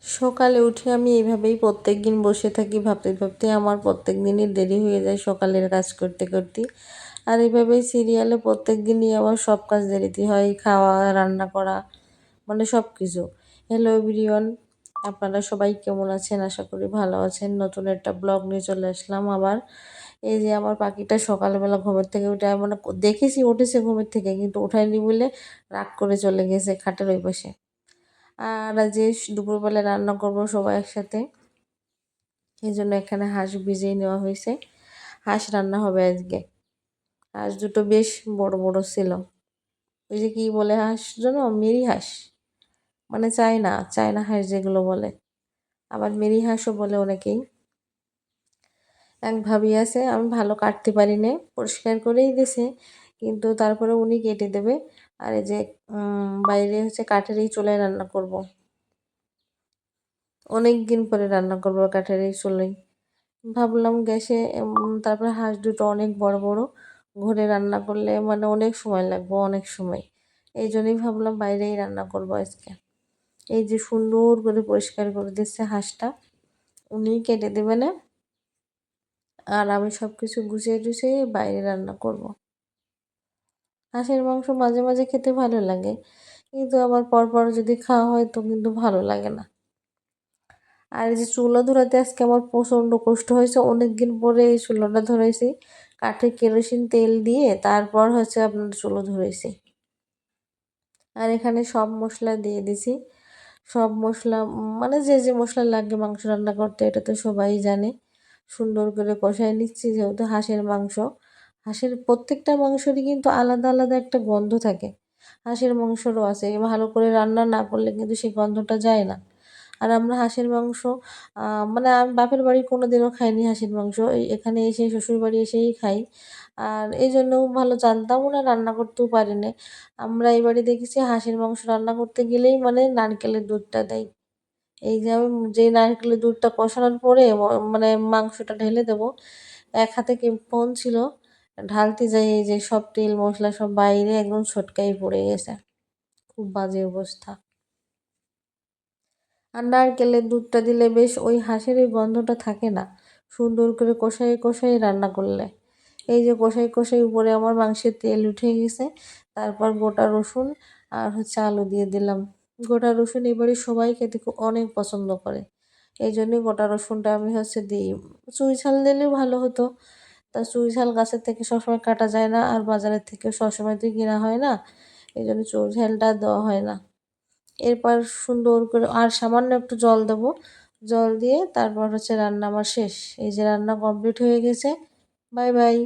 সকালে উঠে আমি এইভাবেই প্রত্যেকদিন বসে থাকি ভাবতে ভাবতে আমার প্রত্যেক দিনই দেরি হয়ে যায় সকালের কাজ করতে করতে। আর এইভাবেই সিরিয়ালে প্রত্যেক দিনই আমার সব কাজ দেরিতে হয়, খাওয়া, রান্না করা, মানে সব কিছু। হ্যালো এভরিওয়ান, আপনারা সবাই কেমন আছেন? আশা করি ভালো আছেন। নতুন একটা ব্লগ নিয়ে চলে আসলাম আবার। এই যে আমার পাখিটা সকালবেলা ঘুমের থেকে উঠে মানে দেখেছি উঠেছে ঘুমের থেকে, কিন্তু ওঠায়নি বলে রাগ করে চলে গেছে খাটের ওই পাশে। আর আজ দুপুরবেলা রান্না করব সবাই একসাথে, এই জন্য এখানে হাঁস ভিজিয়ে নেওয়া হয়েছে। হাঁস রান্না হবে আজকে। হাঁস দুটো বেশ বড় বড় ছিল। ওই যে কি বলে হাঁস জন্য, মেরি হাঁস, মানে চায়না চায়না হাঁস যেগুলো বলে, আবার মেরি হাঁসও বলে অনেকেই। এক ভাবি আছে, আমি ভালো কাটতে পারি না, পরিষ্কার করেই দিছে, কিন্তু তারপরে উনি কেটে দেবে। আর এই যে বাইরে হচ্ছে কাঠের এই চুলায় রান্না করব। অনেক দিন পরে রান্না করব কাঠের এই চুলায়। ভাবলাম গ্যাসে তারপরে হাঁস দুটো অনেক বড় বড়, ঘরে রান্না করলে মানে অনেক সময় লাগবে, অনেক সময়। এই জন্যই ভাবলাম বাইরেই রান্না করব আজকে। এই যে সুন্দর করে পরিষ্কার করে দিচ্ছে হাঁসটা, উনিই কেটে দেবে না। আর আমি সব কিছু গুছিয়ে টুছিয়ে বাইরে রান্না করব। হাঁসের মাংস মাঝে মাঝে খেতে ভালো লাগে, কিন্তু আবার পরপর যদি খাওয়া হয় তো কিন্তু ভালো লাগে না। আর এই যে চুলা ধরাতে আজকে আমার প্রচণ্ড কষ্ট হয়েছে, অনেকদিন পরে এই চুলাটা ধরেছি। কাঠে কেরোসিন তেল দিয়ে তারপর হচ্ছে আপনার চুলো ধরেছি। আর এখানে সব মশলা দিয়ে দিছি। সব মশলা মানে যে যে মশলা লাগে মাংস রান্না করতে, এটা তো সবাই জানে। সুন্দর করে কষায় নিচ্ছি, যেহেতু হাঁসের মাংস। হাঁসের প্রত্যেকটা মাংসেরই কিন্তু আলাদা আলাদা একটা গন্ধ থাকে। হাঁসের মাংসরও আছে, ভালো করে রান্না না করলে কিন্তু সেই গন্ধটা যায় না। আর আমরা হাঁসের মাংস মানে আমি বাপের বাড়ি কোনো দিনও খাইনি হাঁসের মাংস, এখানে এসে শ্বশুরবাড়ি এসেই খাই। আর এই জন্যও ভালো জানতামও না, রান্না করতেও পারি না। আমরা এই বাড়ি দেখেছি হাঁসের মাংস রান্না করতে গেলেই মানে নারকেলের দুধটা দেয়। এই যে আমি যেই নারকেলের দুধটা কষানোর পরে মানে মাংসটা ঢেলে দেবো, এক হাতে কি ফোন ছিল, ঢালতে যাই এই যে সব তেল মশলা সব বাইরে একদম ছটকাই পড়ে গেছে। খুব বাজে অবস্থা। আর নারকেলের দুধটা দিলে বেশ ওই হাঁসের ওই গন্ধটা থাকে না, সুন্দর করে কষাই কষাই রান্না করলে। এই যে কষাই কষাই উপরে আমার মাংসের তেল উঠে গেছে, তারপর গোটা রসুন আর হচ্ছে আলু দিয়ে দিলাম। গোটা রসুন এবারে সবাই খেতে খুব অনেক পছন্দ করে, এই জন্যই গোটা রসুনটা আমি হচ্ছে দিই। চুই ঝাল দিলেও ভালো হতো, তা চুই ঝাল গাছের থেকে সবসময় কাটা যায় না, আর বাজারের থেকেও সবসময় তো কেনা হয় না, এই জন্য চুই ঝালটা দেওয়া হয় না। এরপর সুন্দর করে আর সামান্য একটু জল দেবো, জল দিয়ে তারপর হচ্ছে রান্না আমার শেষ। এই যে রান্না কমপ্লিট হয়ে গেছে। Bye bye.